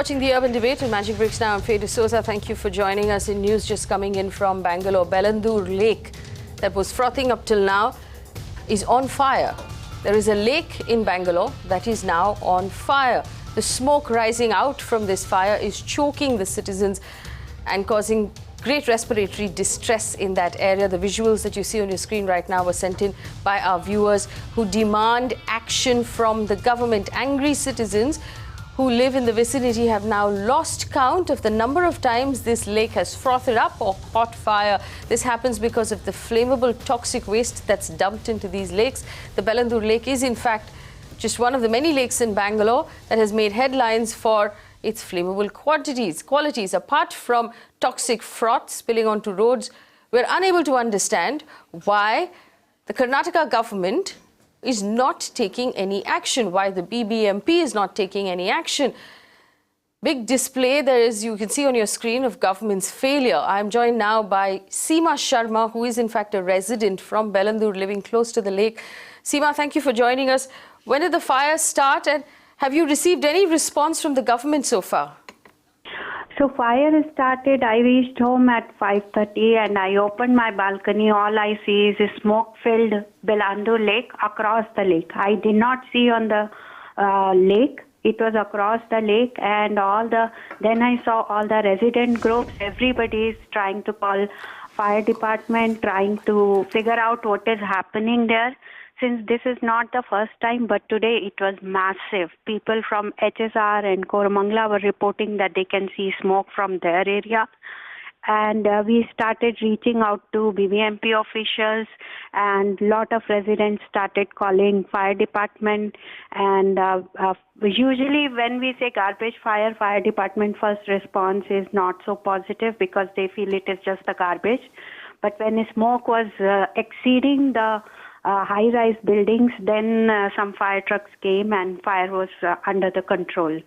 watching the Urban Debate on Magicbricks Now. I'm Faye D'Souza. Thank you for joining us in news just coming in from Bangalore. Belandur Lake that was frothing up till now is on fire. There is a lake in Bangalore that is now on fire. The smoke rising out from this fire is choking the citizens and causing great respiratory distress in that area. The visuals that you see on your screen right now were sent in by our viewers who demand action from the government. Angry citizens who live in the vicinity have now lost count of the number of times this lake has frothed up or caught fire. This happens because of the flammable toxic waste that's dumped into these lakes. The Belandur Lake is in fact just one of the many lakes in Bangalore that has made headlines for its flammable qualities. Apart from toxic froth spilling onto roads, we're unable to understand why the Karnataka government is not taking any action, why the BBMP is not taking any action. Big display there is, you can see on your screen, of government's failure. I'm joined now by Seema Sharma, who is in fact a resident from Belandur living close to the lake. Seema, thank you for joining us. When did the fire start and have you received any response from the government so far? So fire started, I reached home at 5:30 and I opened my balcony. All I see is a smoke-filled Belandur lake across the lake. I did not see on the lake. It was across the lake and then I saw all the resident groups. Everybody is trying to call fire department, trying to figure out what is happening there. Since this is not the first time, but today it was massive. People from HSR and Koramangala were reporting that they can see smoke from their area. And we started reaching out to BBMP officials, and a lot of residents started calling fire department. And usually when we say garbage fire department first response is not so positive because they feel it is just the garbage. But when the smoke was exceeding the high-rise buildings, then some fire trucks came and fire was under the control.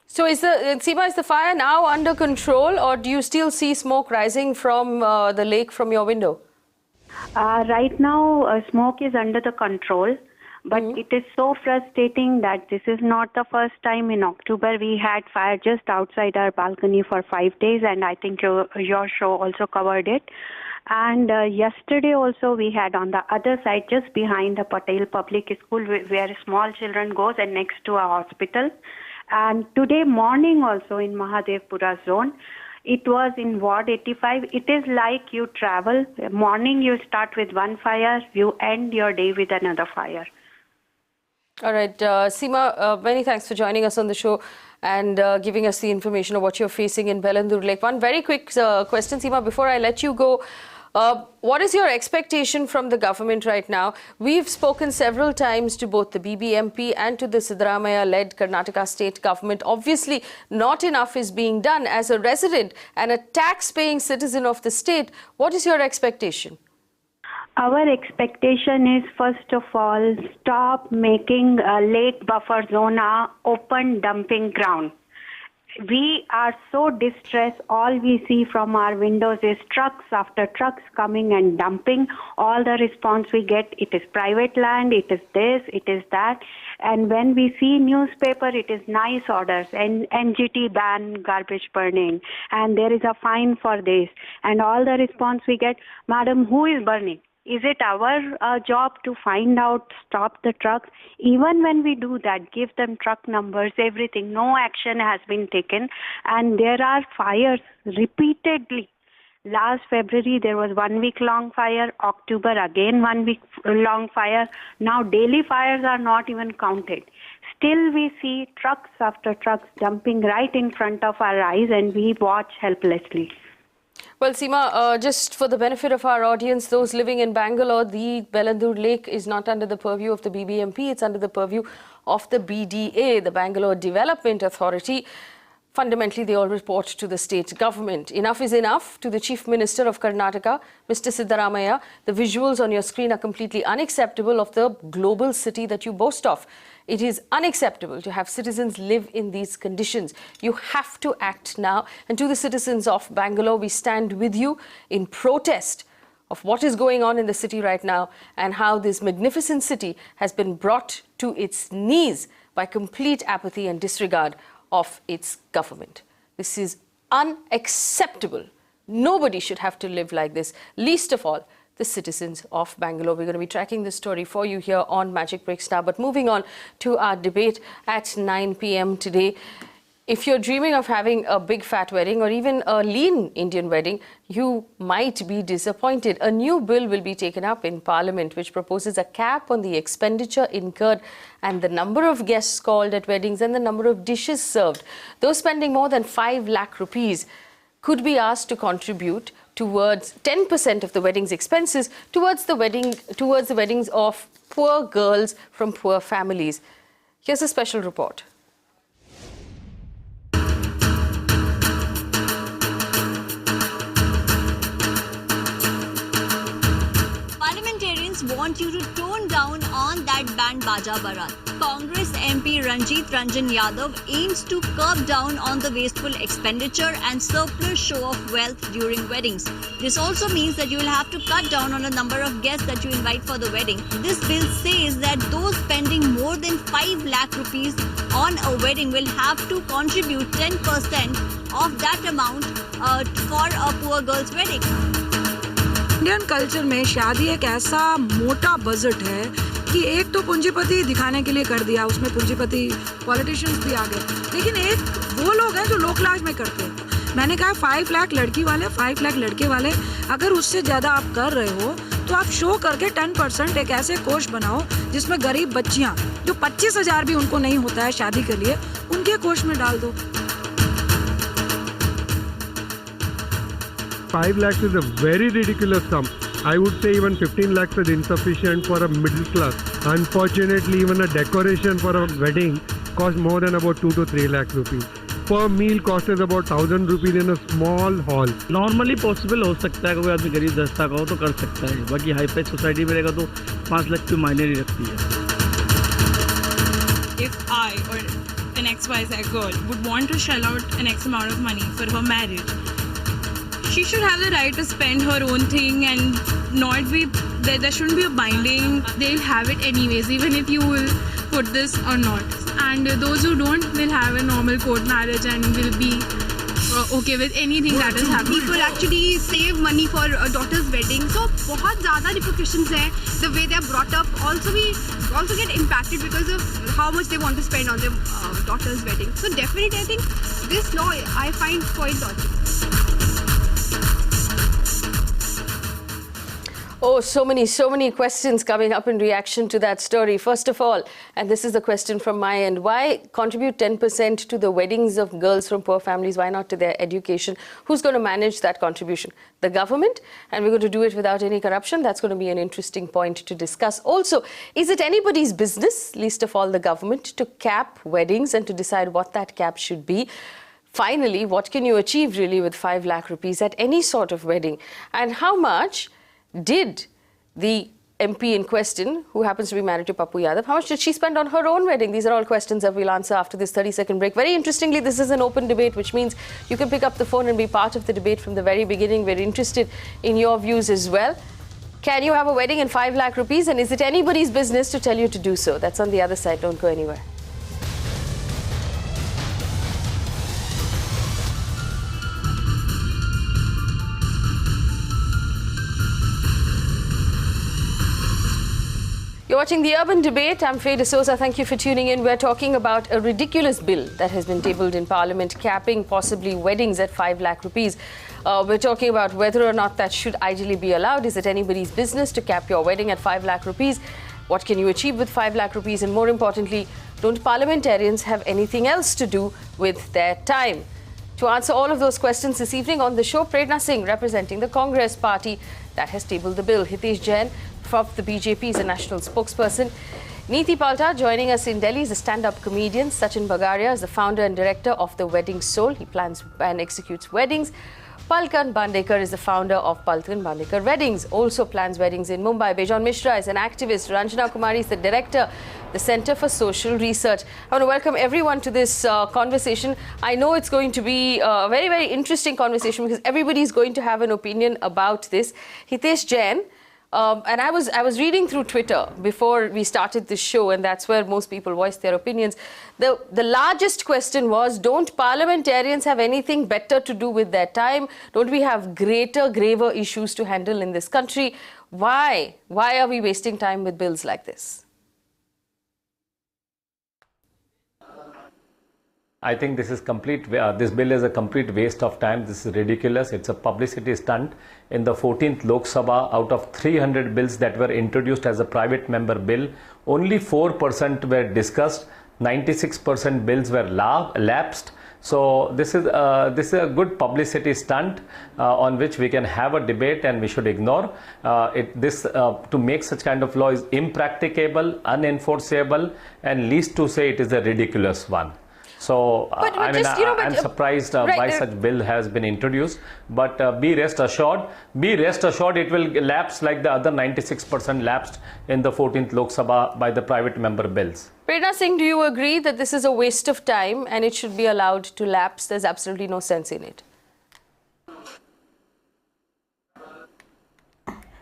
So Seema, is the fire now under control or do you still see smoke rising from the lake from your window? Right now, smoke is under the control, but it is so frustrating that this is not the first time. In October, we had fire just outside our balcony for 5 days, and I think your show also covered it. And yesterday also we had on the other side, just behind the Patel Public School, where small children goes and next to a hospital. And today morning also in Mahadevpura zone, it was in Ward 85. It is like you travel. Morning you start with one fire, you end your day with another fire. All right, Seema, many thanks for joining us on the show and giving us the information of what you're facing in Belandur Lake. One very quick question, Seema, before I let you go. What is your expectation from the government right now? We've spoken several times to both the BBMP and to the Siddaramaiah-led Karnataka state government. Obviously, not enough is being done. As a resident and a tax-paying citizen of the state, what is your expectation? Our expectation is, first of all, stop making lake buffer zone a open dumping ground. We are so distressed. All we see from our windows is trucks after trucks coming and dumping. All the response we get, it is private land, it is this, it is that. And when we see newspaper, it is nice orders and NGT ban garbage burning. And there is a fine for this. And all the response we get, madam, who is burning? Is it our job to find out, stop the trucks? Even when we do that, give them truck numbers, everything, no action has been taken. And there are fires repeatedly. Last February, there was 1 week long fire. October, again 1 week long fire. Now daily fires are not even counted. Still we see trucks after trucks dumping right in front of our eyes and we watch helplessly. Well, Seema, just for the benefit of our audience, those living in Bangalore, the Belandur Lake is not under the purview of the BBMP, it's under the purview of the BDA, the Bangalore Development Authority. Fundamentally, they all report to the state government. Enough is enough. To the Chief Minister of Karnataka, Mr. Siddaramaiah, the visuals on your screen are completely unacceptable of the global city that you boast of. It is unacceptable to have citizens live in these conditions. You have to act now. And to the citizens of Bangalore, we stand with you in protest of what is going on in the city right now and how this magnificent city has been brought to its knees by complete apathy and disregard of its government. This is unacceptable. Nobody should have to live like this, least of all the citizens of Bangalore. We're going to be tracking this story for you here on Magicbricks Now. But moving on to our debate at 9 p.m. today. If you're dreaming of having a big fat wedding or even a lean Indian wedding, you might be disappointed. A new bill will be taken up in Parliament which proposes a cap on the expenditure incurred and the number of guests called at weddings and the number of dishes served. Those spending more than 5 lakh rupees could be asked to contribute towards 10% of the wedding's expenses towards the weddings of poor girls from poor families. Here's a special report. Parliamentarians want you to tone down on that band Baja Barat. Congress MP Ranjeet Ranjan aims to curb down on the wasteful expenditure and surplus show of wealth during weddings. This also means that you will have to cut down on the number of guests that you invite for the wedding. This bill says that those spending more than 5 lakh rupees on a wedding will have to contribute 10% of that amount for a poor girl's wedding. Indian culture में शादी एक ऐसा मोटा budget है कि एक तो पूंजीपति दिखाने के लिए कर दिया, उसमें पूंजीपति पॉलिटिशियंस भी आ गए, लेकिन एक वो लोग हैं जो लो क्लास में करते हैं। मैंने कहा 5 लाख लड़की वाले 5 लाख लड़के वाले, अगर उससे ज़्यादा आप कर रहे हो तो आप शो करके 10% एक ऐसे कोष बनाओ जिसमें गरीब बच्चियाँ जो 25,000 भी उनको नहीं होता है शादी के लिए, उनके कोष में डाल दो। 5 lakhs is a very ridiculous sum. I would say even 15 lakhs is insufficient for a middle class. Unfortunately, even a decoration for a wedding costs more than about 2 to 3 lakh rupees. Per meal cost is about 1,000 rupees in a small hall. Normally possible हो सकता है, कोई आदमी गरीब दस्ता का हो तो कर सकता है, बाकी हाई फाई सोसाइटी में रहेगा तो 5 लाख की मायने नहीं रखती है। If I or an XYZ girl would want to shell out an X amount of money for her marriage, she should have the right to spend her own thing and not be there shouldn't be a binding. They'll have it anyways, even if you will put this or not. And those who don't will have a normal court marriage and will be okay with anything that is happening. People actually save money for a daughter's wedding. So बहुत ज़्यादा repercussions है. The way they are brought up also get impacted because of how much they want to spend on their daughter's wedding. So definitely I think this law I find quite logical. Oh, so many questions coming up in reaction to that story. First of all, and this is a question from my end, why contribute 10% to the weddings of girls from poor families? Why not to their education? Who's going to manage that contribution? The government? And we're going to do it without any corruption. That's going to be an interesting point to discuss. Also, is it anybody's business, least of all the government, to cap weddings and to decide what that cap should be? Finally, what can you achieve really with 5 lakh rupees at any sort of wedding? And how much did the MP in question, who happens to be married to Pappu Yadav, how much did she spend on her own wedding? These are all questions that we'll answer after this 30-second break. Very interestingly, this is an open debate, which means you can pick up the phone and be part of the debate from the very beginning. We're interested in your views as well. Can you have a wedding in 5 lakh rupees? And is it anybody's business to tell you to do so? That's on the other side. Don't go anywhere. You're watching The Urban Debate. I'm Faye D'Souza. Thank you for tuning in. We're talking about a ridiculous bill that has been tabled in Parliament, capping possibly weddings at 5 lakh rupees. We're talking about whether or not that should ideally be allowed. Is it anybody's business to cap your wedding at 5 lakh rupees? What can you achieve with 5 lakh rupees? And more importantly, don't parliamentarians have anything else to do with their time? To answer all of those questions this evening on the show, Prerna Singh, representing the Congress party that has tabled the bill. Hitesh Jain from the BJP is a national spokesperson. Neeti Palta joining us in Delhi is a stand-up comedian. Sachin Bagaria is the founder and director of The Wedding Soul. He plans and executes weddings. Palkan Bandekar is the founder of Palkan Bandekar Weddings, also plans weddings in Mumbai. Bejon Mishra is an activist. Ranjana Kumari is the director, the Center for Social Research. I want to welcome everyone to this conversation. I know it's going to be a very, very interesting conversation because everybody is going to have an opinion about this. Hitesh Jain, And I was reading through Twitter before we started this show, and that's where most people voiced their opinions. The largest question was, don't parliamentarians have anything better to do with their time? Don't we have graver issues to handle in this country? Why are we wasting time with bills like this? I think this is complete. This bill is a complete waste of time. This is ridiculous. It's a publicity stunt. In the 14th Lok Sabha, out of 300 bills that were introduced as a private member bill, only 4% were discussed. 96% bills were lapsed. So this is a good publicity stunt on which we can have a debate, and we should ignore. To make such kind of law is impracticable, unenforceable, and least to say it is a ridiculous one. So I'm surprised why such bill has been introduced. But be rest assured, it will lapse like the other 96% lapsed in the 14th Lok Sabha by the private member bills. Prerna Singh, do you agree that this is a waste of time and it should be allowed to lapse? There's absolutely no sense in it.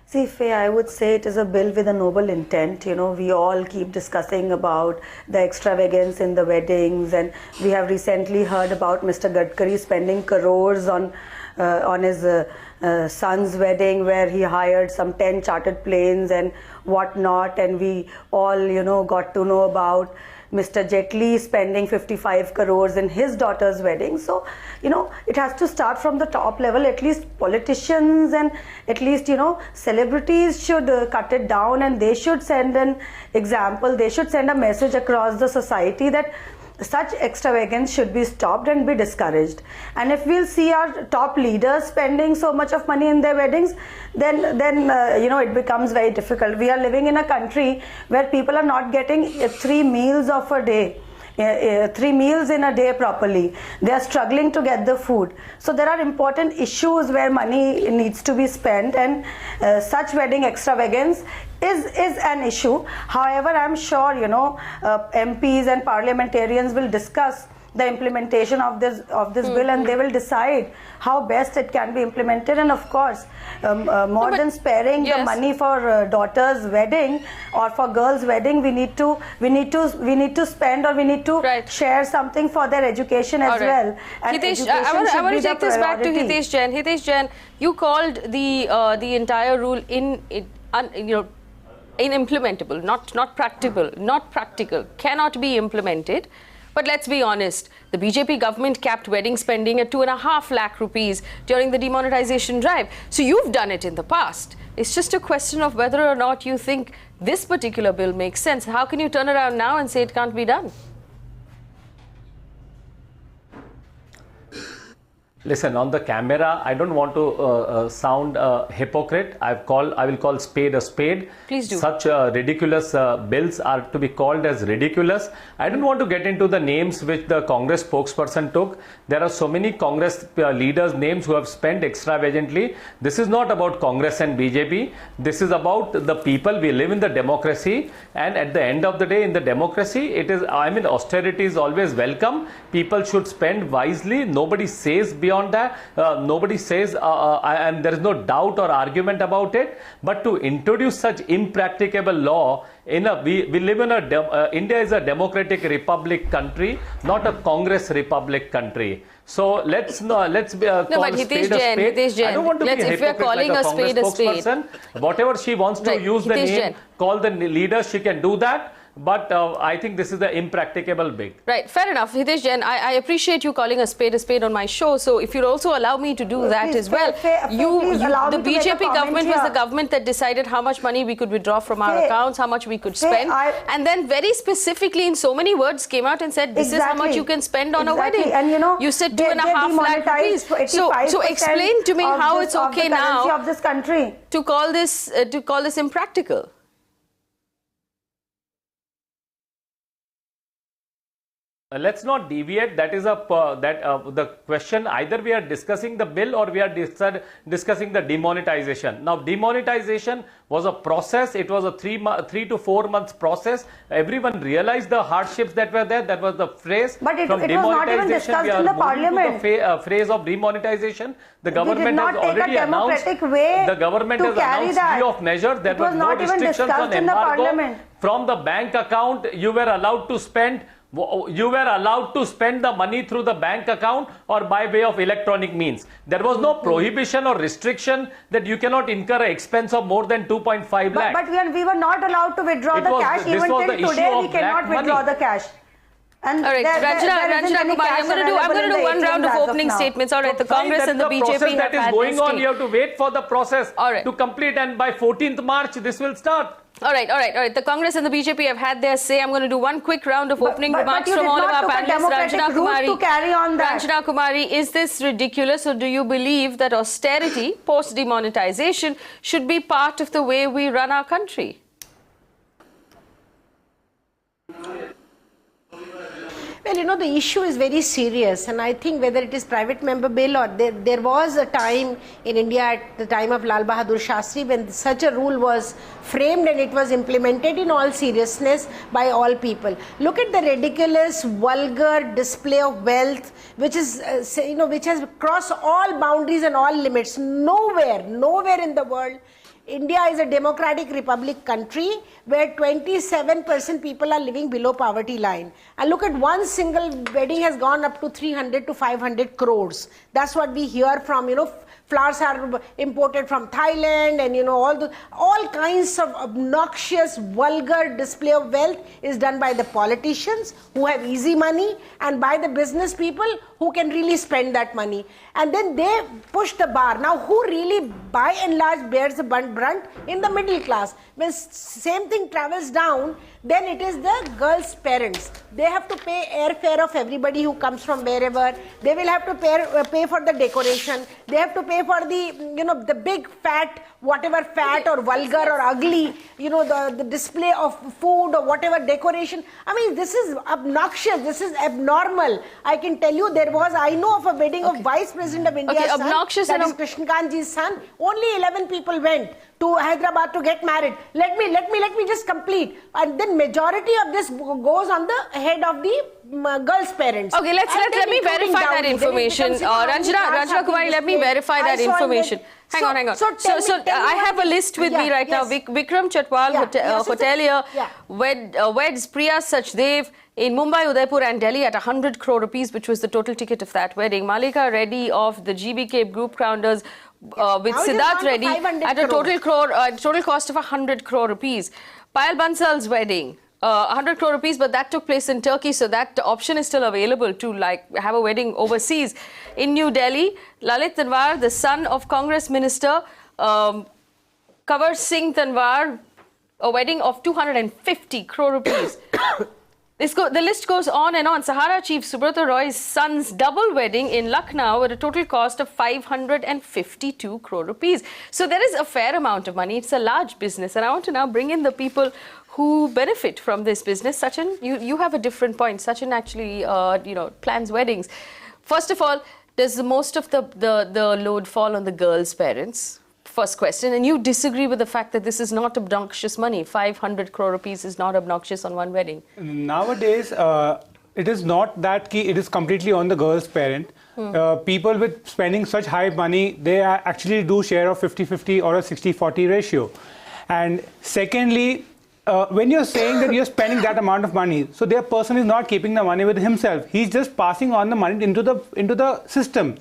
See, Faye, I would say it is a bill with a noble intent. You know, we all keep discussing about the extravagance in the weddings, and we have recently heard about Mr. Gadkari spending crores on his son's wedding, where he hired some 10 chartered planes and whatnot, and we all, got to know about Mr. Jetli spending 55 crores in his daughter's wedding. So, it has to start from the top level. At least politicians and at least, celebrities should cut it down, and they should send an example. They should send a message across the society that such extravagance should be stopped and be discouraged. And if we'll see our top leaders spending so much of money in their weddings, then it becomes very difficult. We are living in a country where people are not getting 3 meals of a day. 3 meals in a day properly. They are struggling to get the food. So there are important issues where money needs to be spent, and such wedding extravagance is an issue. However, I'm sure MPs and parliamentarians will discuss the implementation of this bill, and they will decide how best it can be implemented. And of course, more than sparing the money for daughter's wedding or for girl's wedding, we need to spend, or we need to share something for their education as well. And Hitesh, I want to take this back to Hitesh Jain. Hitesh Jain, you called the entire rule inimplementable, not practical, cannot be implemented. But let's be honest, the BJP government capped wedding spending at 2.5 lakh rupees during the demonetization drive. So you've done it in the past. It's just a question of whether or not you think this particular bill makes sense. How can you turn around now and say it can't be done? Listen, on the camera, I don't want to sound hypocrite. I will call spade a spade. Please do. Such ridiculous bills are to be called as ridiculous. I don't want to get into the names which the Congress spokesperson took. There are so many Congress leaders' names who have spent extravagantly. This is not about Congress and BJP. This is about the people. We live in the democracy, and at the end of the day, in the democracy, austerity is always welcome. People should spend wisely. Nobody says beyond that, nobody says, and there is no doubt or argument about it. But to introduce such impracticable law we live in India is a democratic republic country, not a Congress republic country. So let's call a spade a spade. I don't want to be a hypocrite like a Congress spokesperson. Whatever she wants to use the name, call the leader, she can do that. But I think this is the impracticable big. Right, fair enough. Hitesh Jain, I appreciate you calling a spade on my show. So if you'll also allow me to do that as well. The BJP government was the government that decided how much money we could withdraw from our accounts, how much we could spend. And then very specifically in so many words came out and said, this is how much you can spend on a wedding. And you said 2.5 lakh rupees. So explain to me how it's okay now of this country to call this impractical. Let's not deviate. That is the question. Either we are discussing the bill or we are discussing the demonetization. Now, demonetization was a process. It was a 3 to 4 months process. Everyone realized the hardships that were there. That was the phrase. But it was not even discussed in the parliament. The phrase of demonetization. The government has already announced. The government has announced free of measures. There was no restrictions on embargo. From the bank account, you were allowed to spend. You were allowed to spend the money through the bank account or by way of electronic means. There was no prohibition or restriction that you cannot incur an expense of more than 2.5 lakhs. But we were not allowed to withdraw the cash. Even till today, we cannot withdraw the cash. And all right, Ranjana Kumari, I'm going to do one round of opening statements. All right, the Congress and the BJP process that is going on. You have to wait for the process to complete, and by 14th March, this will start. All right. The Congress and the BJP have had their say. I'm going to do one quick round of opening remarks from all of our panelists. Ranjana Kumari, is this ridiculous, or do you believe that austerity, post-demonetization, should be part of the way we run our country? Well, the issue is very serious, and I think whether it is private member bill or there was a time in India at the time of Lal Bahadur Shastri when such a rule was framed and it was implemented in all seriousness by all people. Look at the ridiculous, vulgar display of wealth, which is, which has crossed all boundaries and all limits. Nowhere in the world. India is a democratic republic country where 27% people are living below poverty line. And look at one single wedding has gone up to 300 to 500 crores. That's what we hear from, flowers are imported from Thailand and, all kinds of obnoxious, vulgar display of wealth is done by the politicians who have easy money and by the business people who can really spend that money. And then they push the bar. Now, who really, by and large, bears the brunt? In the middle class. When same thing travels down, then it is the girls' parents. They have to pay airfare of everybody who comes from wherever. They will have to pay for the decoration. They have to pay for the, the big fat, whatever fat or vulgar or ugly, the display of food or whatever decoration. I mean, this is obnoxious. This is abnormal. I can tell you I know of a wedding of Vice President of India's son, obnoxious, that is Krishnakantji's son. Only 11 people went to Hyderabad to get married. Let me just complete. And then majority of this goes on the head of the girls' parents. Okay, let me verify that information. Ranjana Kumari, let me verify that information. Hang on. So I have a list with me right now. Vikram Chatwal, hotelier, weds Priya Sachdev in Mumbai, Udaipur and Delhi at 100 crore rupees, which was the total ticket of that wedding. Malika Reddy of the GBK Group Founders with Siddharth Reddy at a total cost of 100 crore rupees. Payal Bansal's wedding, 100 crore rupees, but that took place in Turkey, so that option is still available to have a wedding overseas. In New Delhi, Lalit Tanwar, the son of Congress Minister Kanwar Singh Tanwar, a wedding of 250 crore rupees. The list goes on and on. Sahara Chief Subrata Roy's son's double wedding in Lucknow at a total cost of 552 crore rupees. So there is a fair amount of money. It's a large business. And I want to now bring in the people who benefit from this business. Sachin, you have a different point. Sachin actually, plans weddings. First of all, does most of the load fall on the girls' parents? First question. And you disagree with the fact that this is not obnoxious money. 500 crore rupees is not obnoxious on one wedding. Nowadays, it is not that key. It is completely on the girl's parent. People with spending such high money, they actually do share of 50-50 or a 60-40 ratio. And secondly, when you're saying that you're spending that amount of money, so their person is not keeping the money with himself. He's just passing on the money into the system.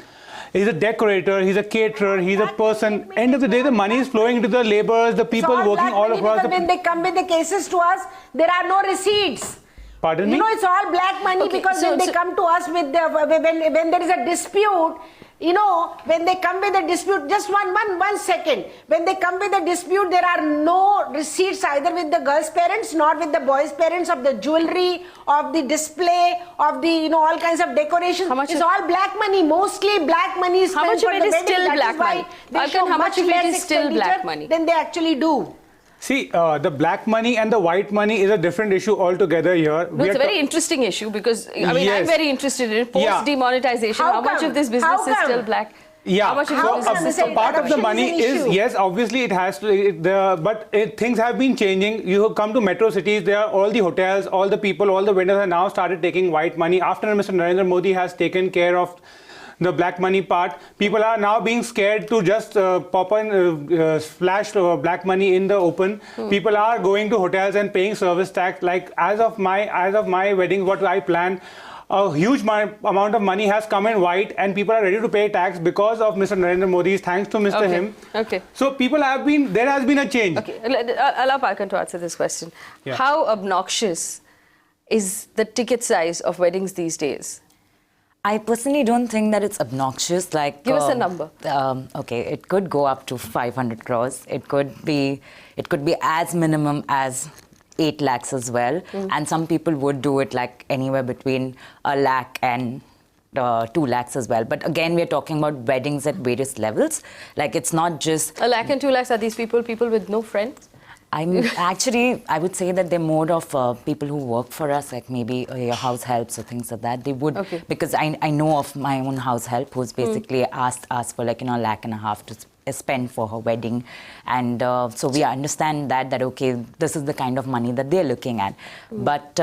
He's a decorator, he's a caterer, he's a person. End of the day, the money is flowing into the laborers, the people working all across the... When they come with the cases to us, there are no receipts. Pardon me? It's all black money because when they come to us with when there is a dispute, when they come with a dispute, just one second. When they come with a dispute, there are no receipts either with the girls' parents nor with the boys' parents of the jewelry, of the display, of the all kinds of decorations. It's all black money. Mostly black money is spent for the wedding. How much of it is still black money? How much of it is still black money? Than they actually do. See, the black money and the white money is a different issue altogether here. No, it's a very interesting issue because, I mean, I'm very interested in it. Post-demonetization, how much of this business is still black? Yeah, how much so part of the money is, yes, obviously it has to, but things have been changing. You come to metro cities, there are all the hotels, all the people, all the vendors have now started taking white money. After Mr. Narendra Modi has taken care of the black money part, people are now being scared to just pop in, flash black money in the open. People are going to hotels and paying service tax. Like as of my wedding, what I planned, a huge amount of money has come in white, and people are ready to pay tax because of Mr. Narendra Modi's, thanks to Mr. Him. Okay. So people have been, there has been a change. Okay, allow Palkan to answer this question. Yeah. How obnoxious is the ticket size of weddings these days? I personally don't think that it's obnoxious. Like, give us a number. Okay, it could go up to 500 crores. It could be as minimum as 8 lakhs as well. And some people would do it like anywhere between 1 lakh and 2 lakhs as well. But again, we're talking about weddings at various levels. Like, it's not just 1 lakh and 2 lakhs. Are these people with no friends? I would say that they're more of people who work for us, like maybe your house helps or things like that. They would, because I know of my own house help who's basically asked for like, 1.5 lakh to spend for her wedding. And so we understand that okay, this is the kind of money that they're looking at. But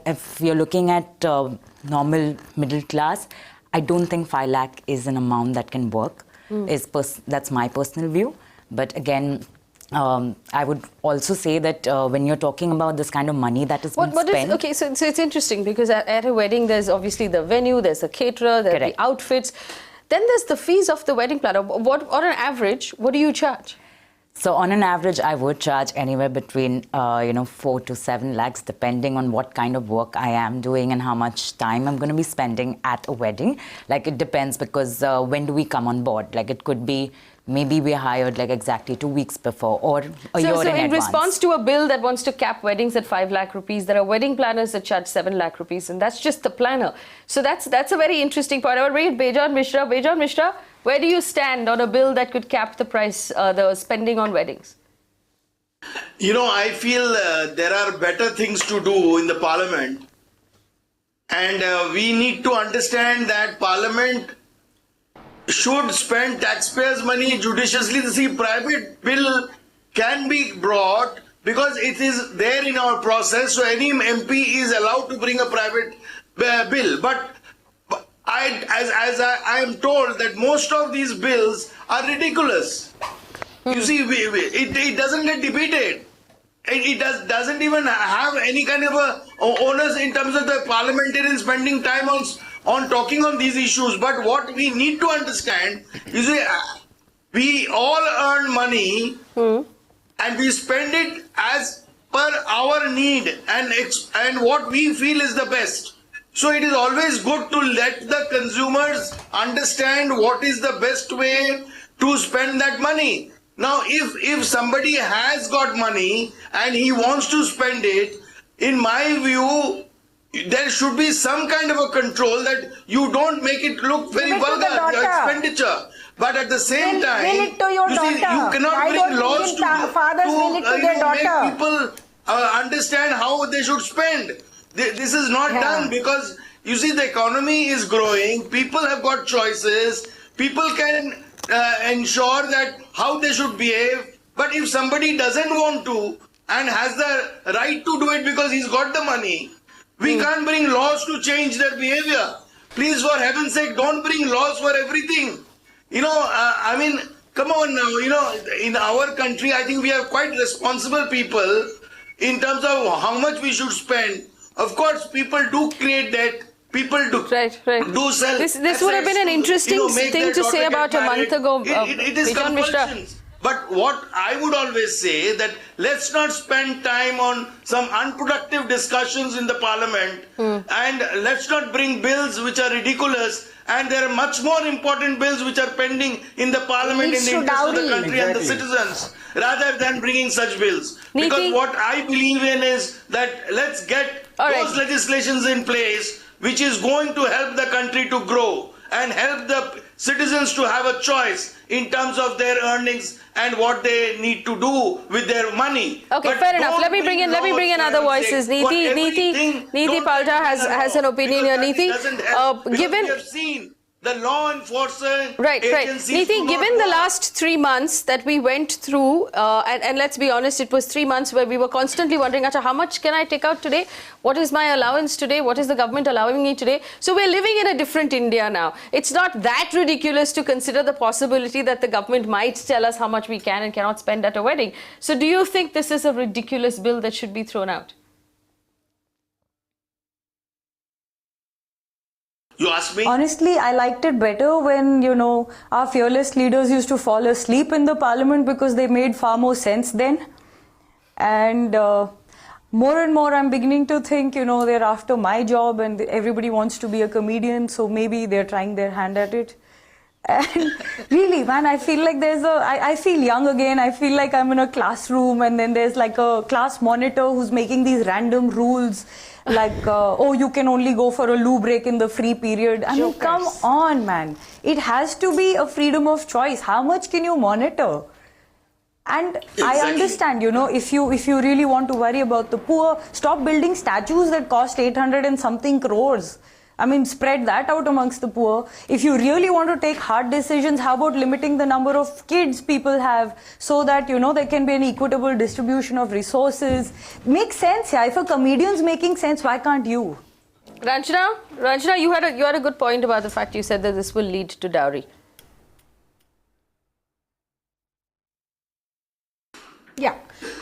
if you're looking at normal middle class, I don't think 5 lakh is an amount that can work. That's my personal view. But again, I would also say that when you're talking about this kind of money that is being spent... Okay, so it's interesting because at a wedding, there's obviously the venue, there's the caterer, there's the outfits. Then there's the fees of the wedding planner. On an average, what do you charge? So on an average, I would charge anywhere between 4 to 7 lakhs, depending on what kind of work I am doing and how much time I'm going to be spending at a wedding. Like, it depends because when do we come on board? Like, it could be maybe we're hired like exactly 2 weeks before or a year in advance. So in response to a bill that wants to cap weddings at 5 lakh rupees, there are wedding planners that charge 7 lakh rupees, and that's just the planner. So that's a very interesting point. I will read Bejon Mishra. Bejon Mishra, where do you stand on a bill that could cap the price, the spending on weddings? I feel there are better things to do in the parliament, and we need to understand that parliament should spend taxpayers' money judiciously. The private bill can be brought because it is there in our process, so any MP is allowed to bring a private bill. But I am told that most of these bills are ridiculous. You see, it doesn't get debated. It doesn't even have any kind of a onus in terms of the parliamentarian spending time on talking on these issues. But what we need to understand is we all earn money and we spend it as per our need and what we feel is the best. So it is always good to let the consumers understand what is the best way to spend that money. Now, if somebody has got money and he wants to spend it, in my view, there should be some kind of a control that you don't make it look very vulgar, your expenditure. But at the same time, you cannot bring laws to make people understand how they should spend. This is not done because, you see, the economy is growing, people have got choices, people can ensure that how they should behave. But if somebody doesn't want to and has the right to do it because he's got the money, we can't bring laws to change their behavior. Please, for heaven's sake, don't bring laws for everything. I mean, come on now, in our country, I think we are quite responsible people in terms of how much we should spend. Of course, people do create debt. People do do sell. This would have been an interesting thing to say about a month ago. It is compulsions. But what I would always say that let's not spend time on some unproductive discussions in the parliament and let's not bring bills which are ridiculous, and there are much more important bills which are pending in the parliament in the interest of the country and the citizens rather than bringing such bills. Because what I believe in is that let's get those legislations in place which is going to help the country to grow and help the citizens to have a choice in terms of their earnings and what they need to do with their money. Okay, But fair enough. don't Let me bring in other voices. Neeti Palta has an opinion here. Neeti, given we have seen the law enforcement right. agencies Neeti, given the last 3 months that we went through, and let's be honest, it was 3 months where we were constantly wondering, Acha, how much can I take out today? What is my allowance today? What is the government allowing me today? So we're living in a different India now. It's not that ridiculous to consider the possibility that the government might tell us how much we can and cannot spend at a wedding. So do you think this is a ridiculous bill that should be thrown out? You ask me? Honestly, I liked it better when, you know, our fearless leaders used to fall asleep in the parliament because they made far more sense then. And more and more I'm beginning to think, you know, they're after my job and everybody wants to be a comedian, so maybe they're trying their hand at it. And really, man, I feel like I feel young again. I feel like I'm in a classroom and then there's like a class monitor who's making these random rules. Like, oh, you can only go for a loo break in the free period. I mean, come on, man. It has to be a freedom of choice. How much can you monitor? And I understand, you know, if you really want to worry about the poor, stop building statues that cost 800 and something crores. I mean, spread that out amongst the poor. If you really want to take hard decisions, how about limiting the number of kids people have so that, you know, there can be an equitable distribution of resources? Makes sense, yeah. If a comedian's making sense, why can't you? Ranjana, you had a good point about the fact you said that this will lead to dowry. Yeah,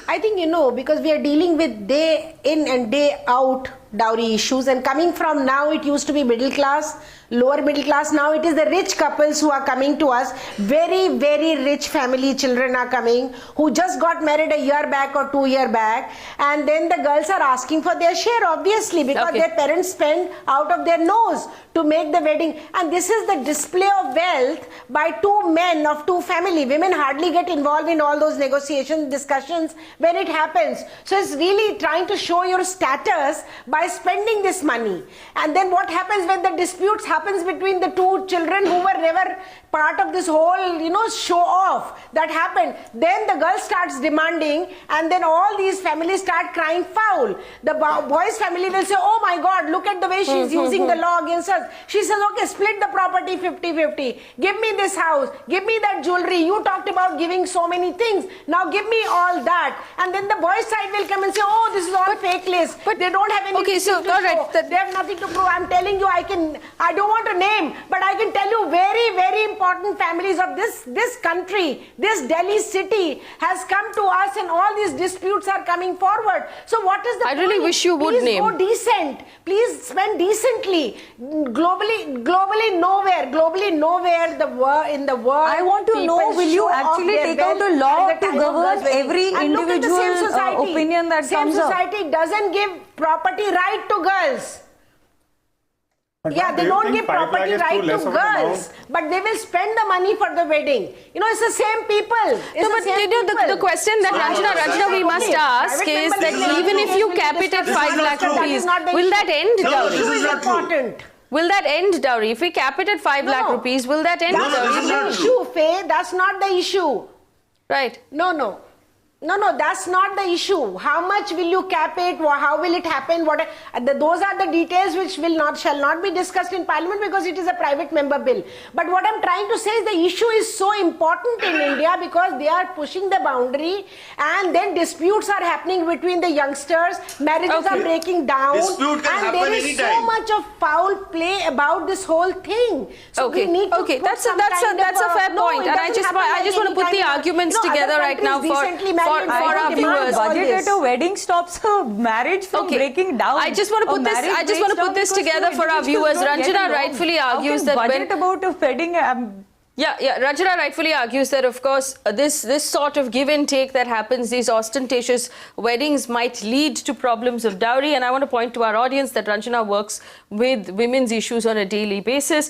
I think, you know, because we are dealing with day in and day out dowry issues, and coming from, now it used to be middle class, lower middle class, now it is the rich couples who are coming to us. Very, very rich family children are coming who just got married a year back or 2 years back, and then the girls are asking for their share, obviously, because their parents spend out of their nose to make the wedding. And this is the display of wealth by two men of two family. Women hardly get involved in all those negotiations, discussions when it happens. So it's really trying to show your status by spending this money. And then what happens when the disputes happens between the two children who were never part of this whole, you know, show off that happened? Then the girl starts demanding, and then all these families start crying foul. The boy's family will say, oh my God, look at the way she's using the law against us. She says, okay, split the property 50-50. Give me this house. Give me that jewelry. You talked about giving so many things. Now give me all that. And then the boy's side will come and say, oh, this is all fake list. But they don't have anything to show. They have nothing to prove. I'm telling you, I don't want to name, but I can tell you very, very important families of this country, this Delhi city has come to us, and all these disputes are coming forward. So what is the point? I really wish you would name. Please go decent. Please spend decently. Globally nowhere in the world. I want to know, will you actually take out a law to govern every individual opinion that comes up? Same society doesn't give property right to girls. Yeah, they don't give property right to girls, but they will spend the money for the wedding. You know, it's the same people. The question that Ranjana we must ask is that even if you cap it at 5 lakh rupees, will that end dowry? This is important. Will that end dowry? If we cap it at 5 lakh rupees, will that end dowry? That's not the issue, Faye. That's not the issue. Right. No, that's not the issue. How much will you cap it? How will it happen? Those are the details which shall not be discussed in Parliament, because it is a private member bill. But what I'm trying to say is the issue is so important in India because they are pushing the boundary, and then disputes are happening between the youngsters. Marriages are breaking down, and there is so much of foul play about this whole thing. So we need to put that's a fair point, and I just want to put the arguments together right now for our viewers. Budget at a wedding stops a marriage from breaking down. I just want to put this together for our viewers. Ranjana rightfully argues that budget about a wedding. Ranjana rightfully argues that, of course, this sort of give and take that happens, these ostentatious weddings, might lead to problems of dowry. And I want to point to our audience that Ranjana works with women's issues on a daily basis.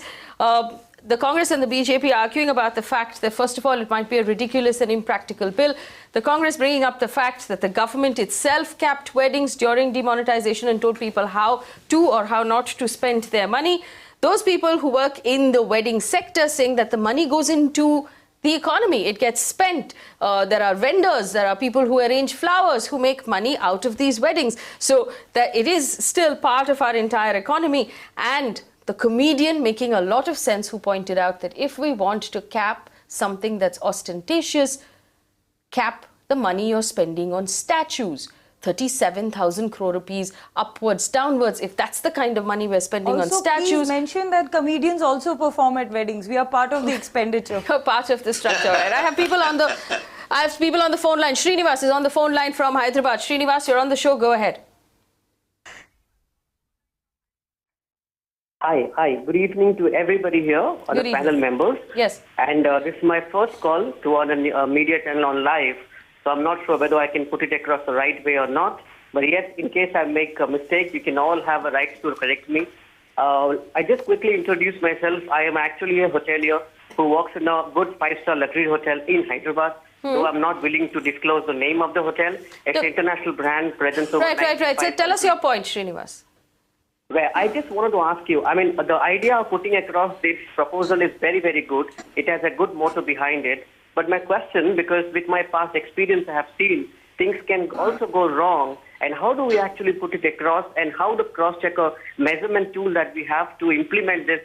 The Congress and the BJP arguing about the fact that, first of all, it might be a ridiculous and impractical bill. The Congress bringing up the fact that the government itself capped weddings during demonetization and told people how to or how not to spend their money. those people who work in the wedding sector saying that the money goes into the economy. It gets spent. There are vendors, there are people who arrange flowers, who make money out of these weddings. So that it is still part of our entire economy. And the comedian making a lot of sense who pointed out that if we want to cap something that's ostentatious, cap the money you're spending on statues. 37,000 crore rupees upwards, downwards, if that's the kind of money we're spending on statues. Please mention that comedians also perform at weddings. We are part of the expenditure. Part of the structure, right? I have people on the phone line. Srinivas is on the phone line from Hyderabad. Srinivas, you're on the show. Go ahead. Hi. Good evening to everybody here, the panel members. Yes. And this is my first call to a media channel on live. So I'm not sure whether I can put it across the right way or not. But yes, in case I make a mistake, you can all have a right to correct me. I just quickly introduce myself. I am actually a hotelier who works in a good 5-star luxury hotel in Hyderabad. So I'm not willing to disclose the name of the hotel. It's an international brand presence over Right. So tell us your point, Srinivas. Well, I just wanted to ask you, I mean, the idea of putting across this proposal is very, very good. It has a good motto behind it. But my question, because with my past experience, I have seen things can also go wrong. And how do we actually put it across, and how the cross-checker measurement tool that we have to implement this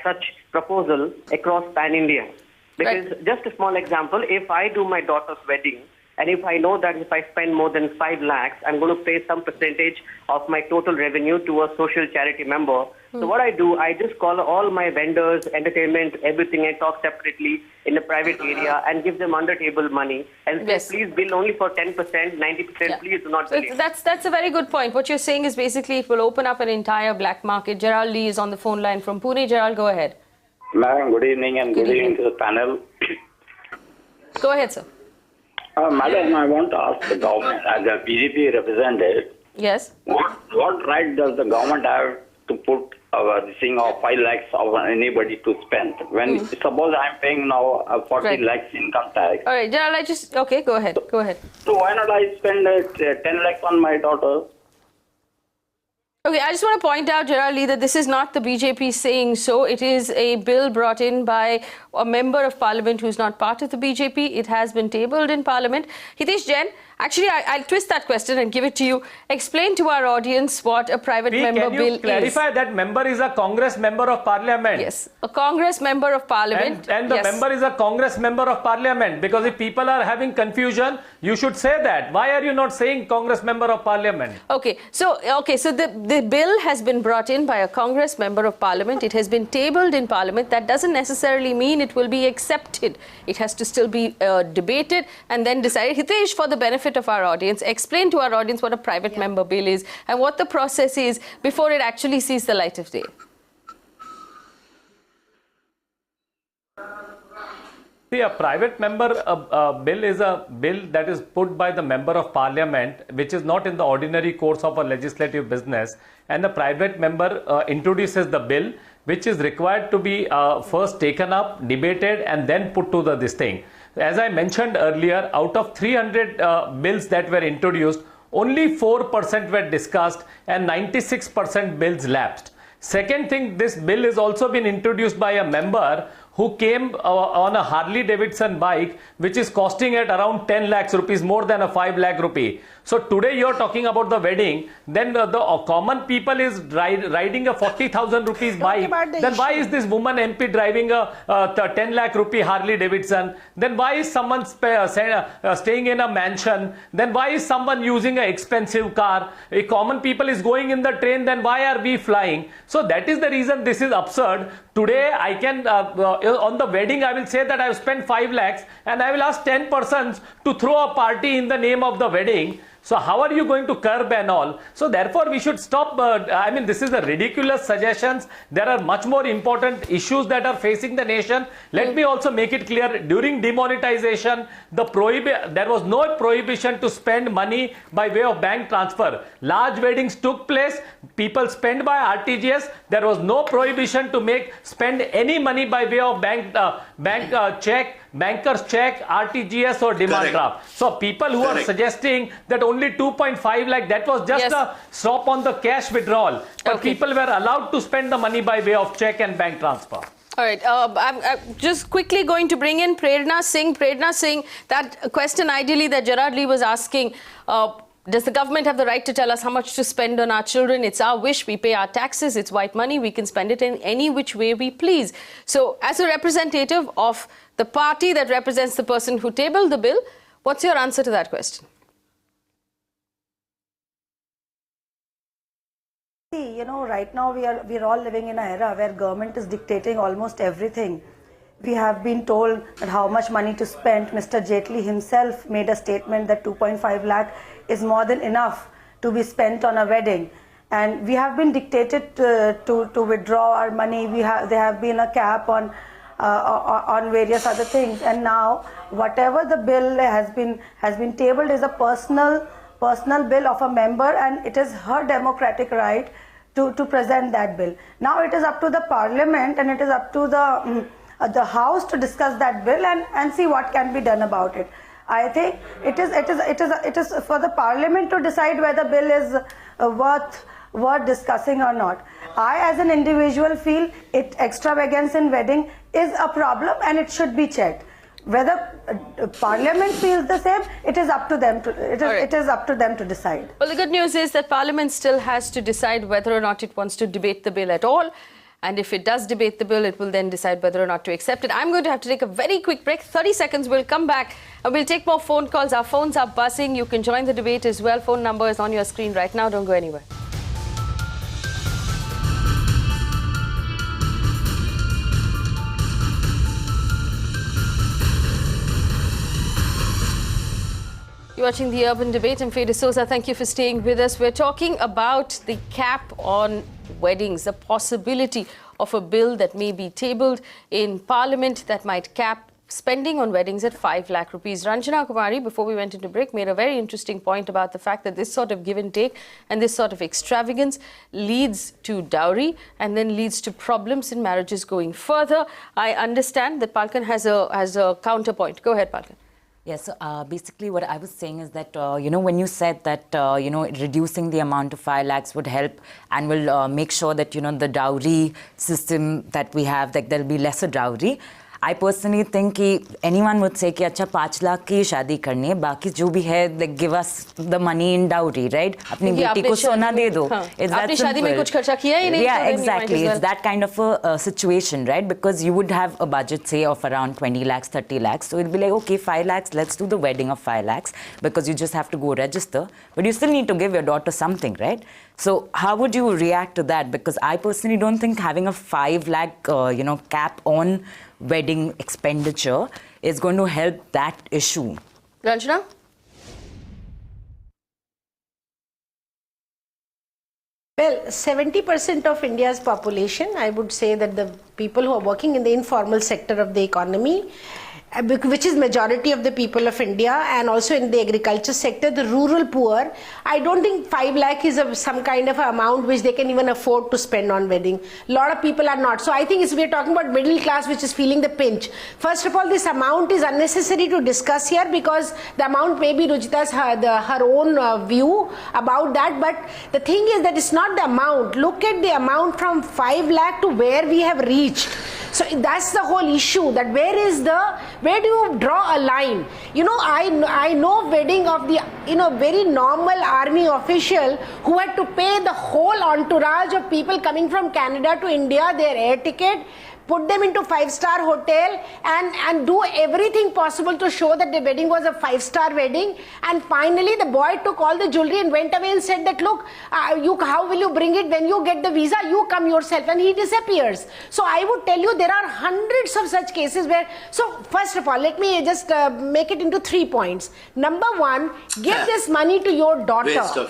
such proposal across pan-India? Because just a small example, if I do my daughter's wedding, and if I know that if I spend more than 5 lakhs, I'm going to pay some percentage of my total revenue to a social charity member. So what I do, I just call all my vendors, entertainment, everything, and talk separately in the private area and give them under-table money. And say, please bill only for 10%, 90%, please do not bill. So that's a very good point. What you're saying is basically it will open up an entire black market. Gerald Lee is on the phone line from Pune. Gerald, go ahead. Madam, good evening, and good evening to the panel. Go ahead, sir. Madam, I want to ask the government, as a BJP representative, yes, what right does the government have to put this thing of 5 lakhs of anybody to spend? When suppose I'm paying now 40 lakhs income tax. All right, Gerald, okay, go ahead. So why not I spend 10 lakhs on my daughter? Okay, I just want to point out, Gerald Lee, that this is not the BJP saying so. It is a bill brought in by a member of parliament who's not part of the BJP. It has been tabled in parliament. Hitesh Jain, actually, I'll twist that question and give it to you. Explain to our audience what a private member bill is. Can you clarify that member is a Congress member of parliament? Yes, a Congress member of parliament. And the member is a Congress member of parliament. Because if people are having confusion, you should say that. Why are you not saying Congress member of parliament? Okay, so the bill has been brought in by a Congress member of parliament. It has been tabled in parliament. That doesn't necessarily mean it will be accepted. It has to still be debated and then decided. Hitesh, for the benefit of our audience, explain to our audience what a private member bill is and what the process is before it actually sees the light of day. See, a private member bill is a bill that is put by the member of parliament, which is not in the ordinary course of a legislative business. And the private member introduces the bill, which is required to be first taken up, debated, and then put to this thing. As I mentioned earlier, out of 300 bills that were introduced, only 4% were discussed and 96% bills lapsed. Second thing, this bill has also been introduced by a member who came on a Harley Davidson bike, which is costing at around 10 lakhs rupees, more than a 5 lakh rupee. So today you're talking about the wedding, then the common people is riding a 40,000 rupees bike. Then why is this woman MP driving a 10 lakh rupee Harley Davidson? Then why is someone staying in a mansion? Then why is someone using an expensive car? A common people is going in the train, then why are we flying? So that is the reason this is absurd. Today I can, on the wedding, I will say that I have spent 5 lakhs and I will ask 10 persons to throw a party in the name of the wedding. So how are you going to curb and all? So therefore we should stop. I mean, this is a ridiculous suggestions. There are much more important issues that are facing the nation. Let me also make it clear, during demonetization, there was no prohibition to spend money by way of bank transfer. Large weddings took place. People spend by RTGS. There was no prohibition to spend any money by way of banker's check, RTGS or demand draft. So people who are suggesting that only only 2.5 lakh. That was just a stop on the cash withdrawal. But people were allowed to spend the money by way of check and bank transfer. All right, I'm just quickly going to bring in Prerna Singh. Prerna Singh, that question ideally that Gerard Lee was asking, does the government have the right to tell us how much to spend on our children? It's our wish. We pay our taxes. It's white money. We can spend it in any which way we please. So as a representative of the party that represents the person who tabled the bill, what's your answer to that question? See, right now we're all living in an era where government is dictating almost everything. We have been told that how much money to spend. Mr. Jaitley himself made a statement that 2.5 lakh is more than enough to be spent on a wedding. And we have been dictated to withdraw our money. There have been a cap on various other things. And now whatever the bill has been tabled is a personal bill of a member, and it is her democratic right to present that bill. Now it is up to the parliament and it is up to the house to discuss that bill and see what can be done about it. I think it is for the parliament to decide whether bill is worth discussing or not. I as an individual feel extravagance in wedding is a problem and it should be checked. Whether Parliament feels the same, it is up to them to decide. Well, the good news is that Parliament still has to decide whether or not it wants to debate the bill at all. And if it does debate the bill, it will then decide whether or not to accept it. I'm going to have to take a very quick break. 30 seconds. We'll come back and we'll take more phone calls. Our phones are buzzing. You can join the debate as well. Phone number is on your screen right now. Don't go anywhere. You're watching the Urban Debate. I'm Faye D'Souza. Thank you for staying with us. We're talking about the cap on weddings, the possibility of a bill that may be tabled in Parliament that might cap spending on weddings at 5 lakh rupees. Ranjana Kumari, before we went into break, made a very interesting point about the fact that this sort of give and take and this sort of extravagance leads to dowry and then leads to problems in marriages going further. I understand that Palkan has a counterpoint. Go ahead, Palkan. Yes, so basically what I was saying is that, when you said that, reducing the amount to 5 lakhs would help and will make sure that, the dowry system that we have, that there'll be lesser dowry. I personally think कि anyone would say कि अच्छा 5 लाख की शादी करनी है, बाकी जो भी है, like give us the money in dowry, right? अपनी बेटी को सोना दे दो. It's that simple. शादी में कुछ खर्चा किया ही नहीं. Yeah, exactly. It's that kind of a situation, right? Because you would have a budget, say, of around 20 lakhs, 30 lakhs. So it'd be like, okay, 5 lakhs, let's do the wedding of 5 lakhs because you just have to go register. But you still need to give your daughter something, right? So how would you react to that? Because I personally don't think having a 5 lakh, cap on wedding expenditure is going to help that issue. Ranjana? Well, 70% of India's population, I would say that the people who are working in the informal sector of the economy, which is majority of the people of India, and also in the agriculture sector, the rural poor, I don't think 5 lakh is some kind of amount which they can even afford to spend on wedding. A lot of people are not. So I think we're talking about middle class which is feeling the pinch. First of all, this amount is unnecessary to discuss here because the amount may be Ruchita's her own view about that. But the thing is that it's not the amount. Look at the amount from 5 lakh to where we have reached. So that's the whole issue, that where do you draw a line? I know wedding of the, very normal army official who had to pay the whole entourage of people coming from Canada to India, their air ticket, put them into 5-star hotel and do everything possible to show that the wedding was a 5-star wedding. And finally the boy took all the jewelry and went away and said that, look, how will you bring it when you get the visa? You come yourself, and he disappears. So I would tell you there are hundreds of such cases where, so first of all, let me just make it into 3 points. Number 1, give this money to your daughter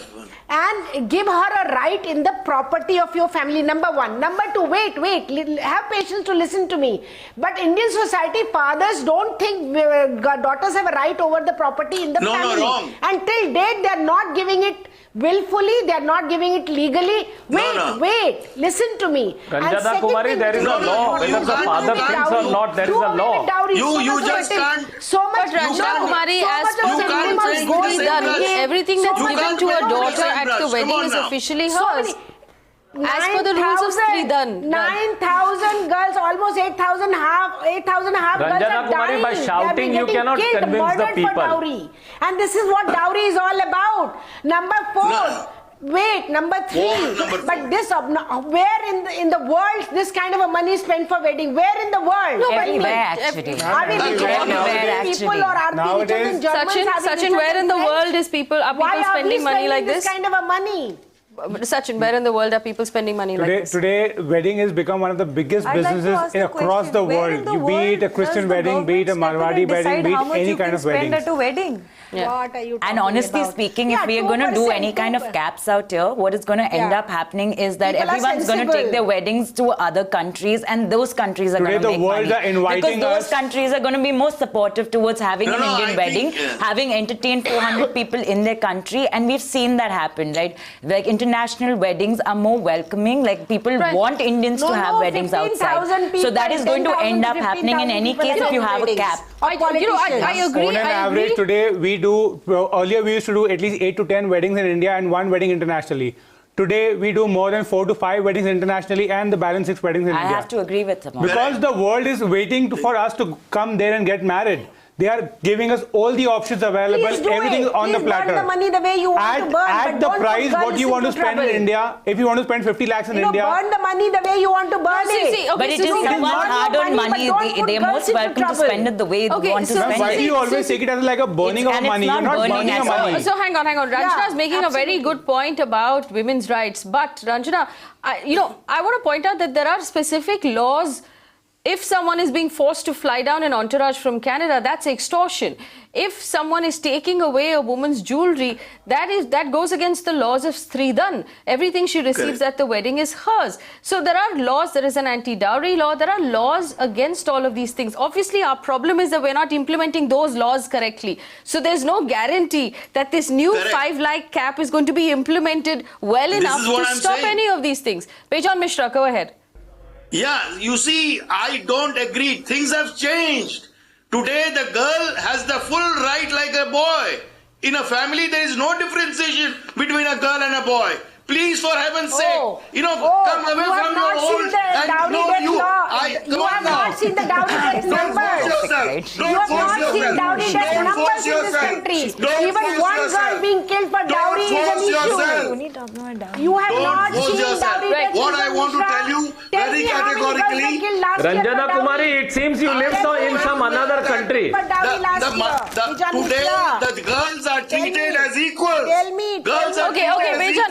and give her a right in the property of your family. Number 1. Number 2, wait, have patience to listen to me. But Indian society, fathers don't think daughters have a right over the property in the family. No, wrong. Until date, they are not giving it willfully, they are not giving it legally. Wait, listen to me. Ranjana Kumari, there is a law. Whether the father thinks or not, there is a law. You just can't. So much Ranjana Kumari, you can't officially done. Everything that's given to a daughter at the wedding is officially hers. As per the rules of Sridan. 9,000 girls, almost 8,000 girls Ranjana are Kumari, dying. by shouting They are you getting cannot killed, convince the murdered people. For dowry. And this is what dowry is all about. Number 4. Wait, number 3. But this, where in the world this kind of a money is spent for wedding? Where in the world? No, everywhere actually. Are we people or are we in Germans Sachin, where in the world are people spending money like this? This kind of a money? Sachin, where in the world are people spending money like this? Today, wedding has become one of the biggest businesses across the world. Be it a Christian wedding, be it a Marwadi wedding, be it any kind of wedding. At a wedding. Yeah. What are you And honestly speaking, if we are going to do any kind of caps out here, what is going to end up happening is that People are everyone's going to take their weddings to other countries, and those countries are going to make money. Because those countries are going to be more supportive towards having an Indian wedding, having entertained 400 people in their country, and we've seen that happen, right? Like international weddings are more welcoming, like people want Indians to have weddings outside. So that is going to end up happening in any case if you have a cap. I agree. On an average, today earlier we used to do at least 8 to 10 weddings in India and 1 wedding internationally. Today we do more than 4 to 5 weddings internationally and the balance 6 weddings in India. I have to agree with them. Because the world is waiting for us to come there and get married. They are giving us all the options available, everything on the platter. Burn the money the way you want to burn. At the price what you want to spend in India, if you want to spend 50 lakhs in India. Burn the money the way you want to burn it. But it is somewhat hard-earned money. They are most welcome to spend it the way they want to spend it. Why do you always take it as like a burning of money? You're not burning of money. So hang on. Ranjana is making a very good point about women's rights. But Ranjana, I want to point out that there are specific laws. If someone is being forced to fly down an entourage from Canada, that's extortion. If someone is taking away a woman's jewelry, that goes against the laws of Sridan. Everything she receives at the wedding is hers. So there are laws. There is an anti-dowry law. There are laws against all of these things. Obviously, our problem is that we're not implementing those laws correctly. So there's no guarantee that this new 5 lakh cap is going to be implemented well enough to stop any of these things. Bejon Mishra, go ahead. Yeah, you see, I don't agree. Things have changed. Today, the girl has the full right like a boy. In a family, there is no differentiation between a girl and a boy. Please, for heaven's sake, come away from your old and you have not seen the dowry death numbers. You have not seen dowry death numbers in this country. Even one girl being killed for dowry is an issue. You have not seen dowry death. What I want to tell you very categorically, Ranjana Kumari, it seems you live in some another country. Today, the girls are treated as equal. Tell me. Okay,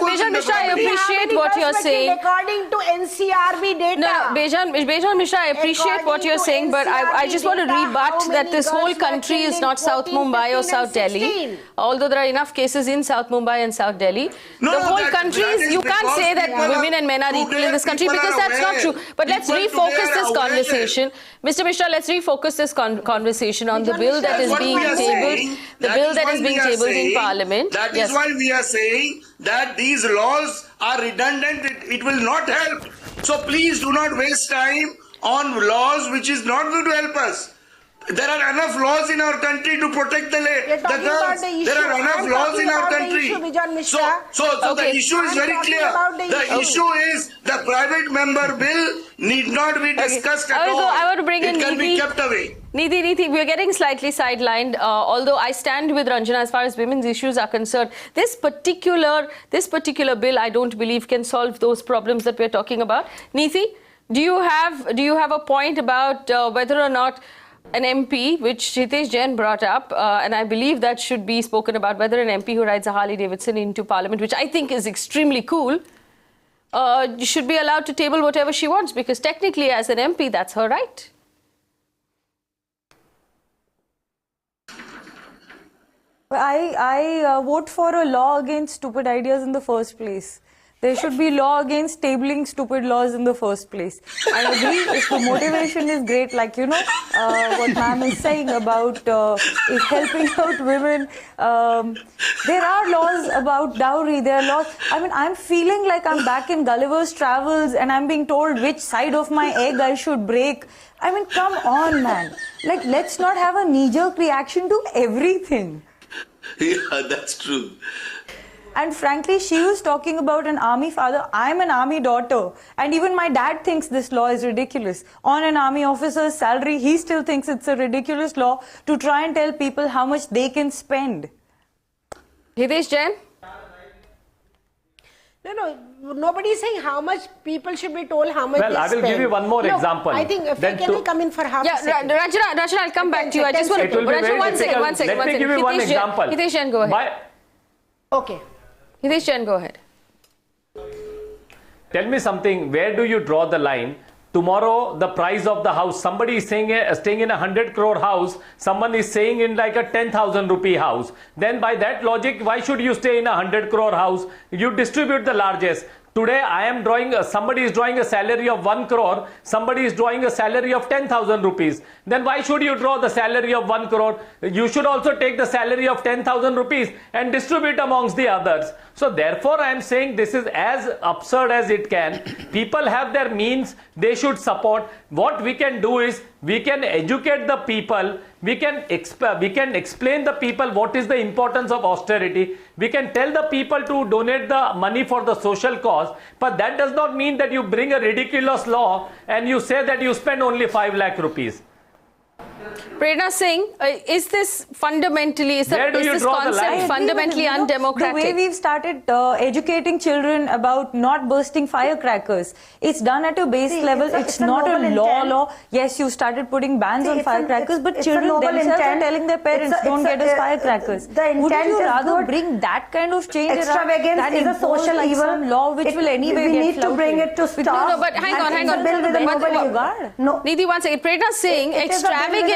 Bejon Mishra, I appreciate what you're saying. According to NCRB data. No, Bejon Mishra, I appreciate what you're saying, but I just want to rebut that this whole country is not South Mumbai or South Delhi. Although there are enough cases in South Mumbai and South Delhi. The whole country is, you can't say that women and men are equal in this country because that's not true. But let's refocus this conversation. Mr. Mishra, let's refocus this conversation on the bill that is being tabled. The bill that is being tabled in Parliament. That is why we are saying that these laws are redundant. It will not help. So please do not waste time on laws which is not going to help us. There are enough laws in our country to protect the girls. There are enough laws in our country. So the issue is very clear. The issue is the private member bill need not be discussed at all. I want to bring in It can be kept away. Neeti, we're getting slightly sidelined. Although I stand with Ranjana as far as women's issues are concerned. This particular bill, I don't believe, can solve those problems that we're talking about. Neeti, do you have a point about whether or not an MP, which Hitesh Jain brought up, and I believe that should be spoken about, whether an MP who rides a Harley Davidson into Parliament, which I think is extremely cool, should be allowed to table whatever she wants, because technically as an MP, that's her right. I vote for a law against stupid ideas in the first place. There should be law against tabling stupid laws in the first place. I agree, if the motivation is great, like, what ma'am is saying about helping out women. There are laws about dowry, there are laws. I mean, I'm feeling like I'm back in Gulliver's Travels and I'm being told which side of my egg I should break. I mean, come on, man. Like, let's not have a knee-jerk reaction to everything. Yeah, that's true. And frankly, she was talking about an army father. I'm an army daughter. And even my dad thinks this law is ridiculous. On an army officer's salary, he still thinks it's a ridiculous law to try and tell people how much they can spend. Hitesh Jain? No, nobody is saying how much people should be told how much Well, they I will spend. give you one more example. I think, can we come in for half a second? Ranjana, I'll come back to you. I just want to... It will be very one second. difficult. Let me give you one example. Hitesh Jain, go ahead. Okay. Hitesh Jain, go ahead. Tell me something, where do you draw the line? Tomorrow, the price of the house, somebody is staying in a 100 crore house, someone is staying in like a 10,000 rupee house. Then by that logic, why should you stay in a 100 crore house? You distribute the largest. Today, somebody is drawing a salary of 1 crore, somebody is drawing a salary of 10,000 rupees. Then why should you draw the salary of 1 crore? You should also take the salary of 10,000 rupees and distribute amongst the others. So therefore, I am saying this is as absurd as it can. People have their means, they should support. What we can do is, we can educate the people, we can explain the people what is the importance of austerity. We can tell the people to donate the money for the social cause, but that does not mean that you bring a ridiculous law and you say that you spend only 5 lakh rupees. Prerna Singh, is this fundamentally, is this concept fundamentally undemocratic? The way we've started educating children about not bursting firecrackers, it's done at a base level. It's not a law. Yes, you started putting bans on firecrackers, but children themselves are telling their parents, don't get us firecrackers. Wouldn't you rather bring that kind of change Extravagance around is a social evil. Some law which will anyway we get need to bring it to stop. No, but hang on. Neeti, one second. Prerna Singh, extravagance,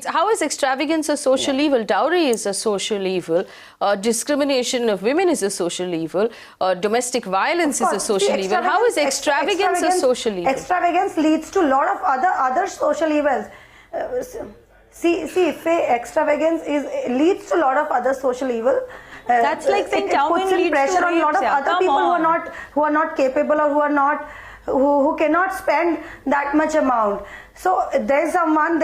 how is extravagance a social evil? Dowry is a social evil. Discrimination of women is a social evil. Domestic violence is a social evil. How is extravagance a social evil? Extravagance leads to a lot of other social evils. Extravagance leads to a lot of other social evil. That's like saying it puts in pressure on a lot of other people who are not capable or who cannot spend that much amount. So there's someone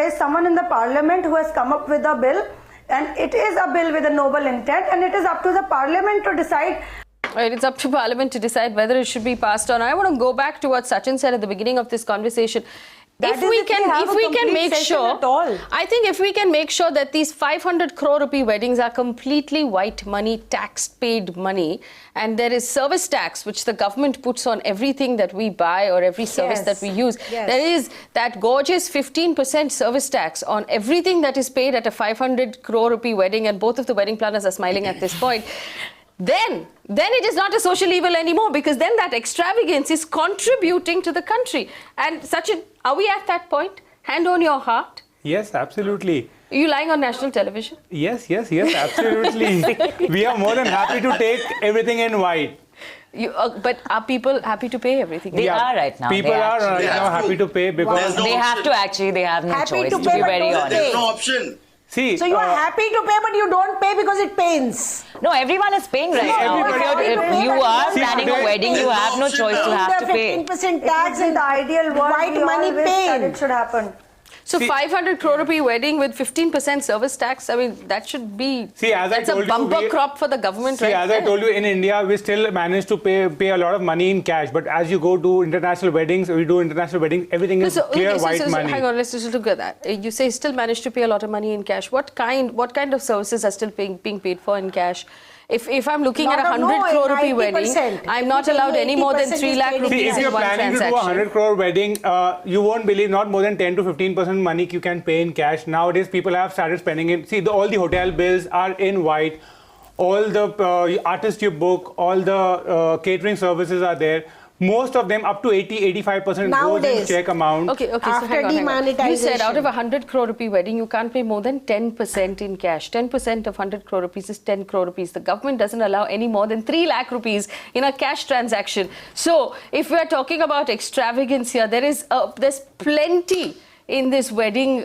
in the parliament who has come up with a bill, and it is a bill with a noble intent, and it is up to the parliament to decide. Right, it's up to Parliament to decide whether it should be passed on. I want to go back to what Sachin said at the beginning of this conversation. If we can make sure, I think if we can make sure that these 500 crore rupee weddings are completely white money, tax paid money, and there is service tax which the government puts on everything that we buy or every service that we use. There is that gorgeous 15% service tax on everything that is paid at a 500 crore rupee wedding, and both of the wedding planners are smiling at this point. Then it is not a social evil anymore, because then that extravagance is contributing to the country. And Sachin, are we at that point? Hand on your heart. Yes, absolutely. Are you lying on national television? Yes, absolutely. We are more than happy to take everything in white. But are people happy to pay everything? They are right now. People are right now happy to pay because they have to actually. They have no choice. To be very honest, there's no option. See, so you are happy to pay, but you don't pay because it pains. No, everyone is paying right now. If you are planning a wedding, you have no choice. You have to pay. 15% tax in the ideal world, white money paid. It should happen. So 500 crore rupee wedding with 15% service tax, I mean, that should be, that's a bumper crop for the government, right? As I told you, in India, we still manage to pay a lot of money in cash. But as you go to international weddings, everything is clear white money. Hang on, let's just look at that. You say still manage to pay a lot of money in cash. What kind of services are still being paid for in cash? If I'm looking at a 100 crore rupee wedding, I'm not allowed any more than 3 lakh rupees in one transaction. If you're planning to do a 100 crore wedding, you won't believe not more than 10 to 15% money you can pay in cash. Nowadays, people have started spending it. See, all the hotel bills are in white. All the artists you book, all the catering services are there. Most of them, up to 80-85% goes in check amount. Okay. So hang on. You said out of a 100 crore rupee wedding, you can't pay more than 10% in cash. 10% of 100 crore rupees is 10 crore rupees. The government doesn't allow any more than 3 lakh rupees in a cash transaction. So if we're talking about extravagance here, there's plenty in this wedding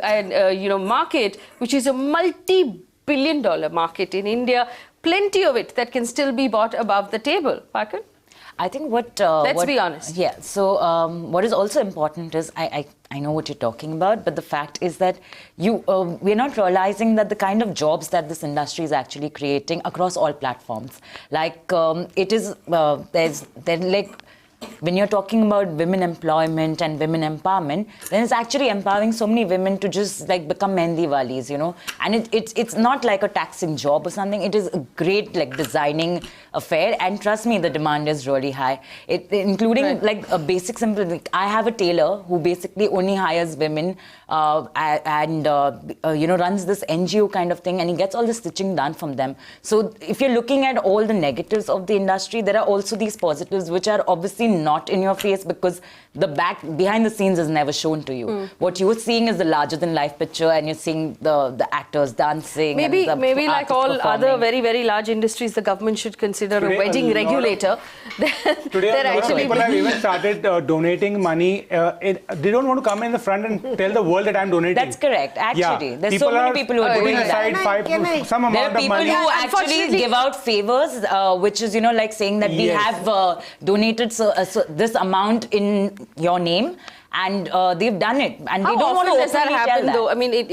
market, which is a multi-billion-dollar market in India. Plenty of it that can still be bought above the table. Palkan? I think what... Let's be honest. Yeah, so what is also important is, I know what you're talking about, but the fact is that we're not realizing that the kind of jobs that this industry is actually creating across all platforms. Like, it is, when you're talking about women employment and women empowerment, then it's actually empowering so many women to just like become mehndi walis, you know. And it's not like a taxing job or something. It is a great like designing affair. And trust me, the demand is really high. Including like a basic simple. Like, I have a tailor who basically only hires women and runs this NGO kind of thing, and he gets all the stitching done from them. So if you're looking at all the negatives of the industry, there are also these positives which are obviously not in your face because the behind the scenes is never shown to you. What you're seeing is the larger than life picture, and you're seeing the actors dancing. Maybe and maybe like all performing. other very, very large industries, the government should consider a wedding regulator. Today, a lot of people have even started donating money. They don't want to come in the front and tell the world that I'm donating. That's correct. Actually, there's so many people who are doing that. Some amount of money. There are people who actually give out favors, which is, like saying that we have donated this amount in your name, and they've done it, and they don't want to does that happen though? I mean, it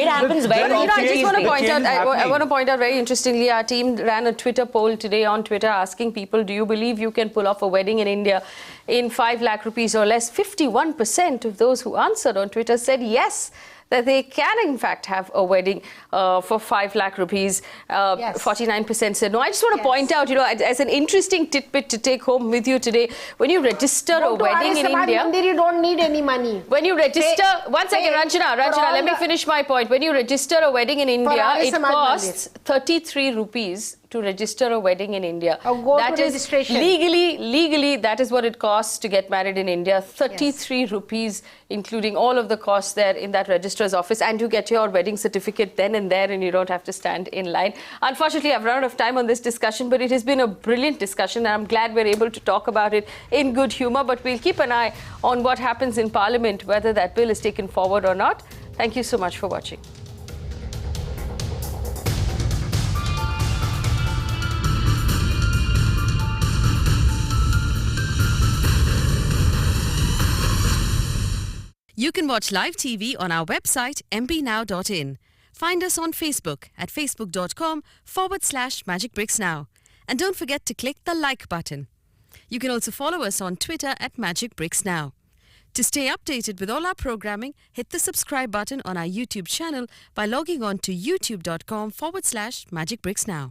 happens very often. I just want to point out. I want to point out very interestingly, our team ran a Twitter poll today on Twitter asking people, do you believe you can pull off a wedding in India in 5 lakh rupees or less? 51% of those who answered on Twitter said yes, that they can in fact have a wedding for 5 lakh rupees. 49% said no. I just want to point out, as an interesting tidbit to take home with you today, when you register a wedding in India, you don't need any money. When you register, one second, Ranjana, let me finish my point. When you register a wedding in India, it costs 33 rupees to register a wedding in India. That is registration. Legally, that is what it costs to get married in India. 33 rupees, including all of the costs there in that registrar's office, and you get your wedding certificate then and there, and you don't have to stand in line. Unfortunately, I've run out of time on this discussion, but it has been a brilliant discussion, and I'm glad we're able to talk about it in good humor. But we'll keep an eye on what happens in Parliament, whether that bill is taken forward or not. Thank you so much for watching. You can watch live TV on our website mpnow.in. Find us on Facebook at facebook.com/Magicbricks Now. And don't forget to click the like button. You can also follow us on Twitter at Magicbricks Now. To stay updated with all our programming, hit the subscribe button on our YouTube channel by logging on to youtube.com/Magicbricks Now.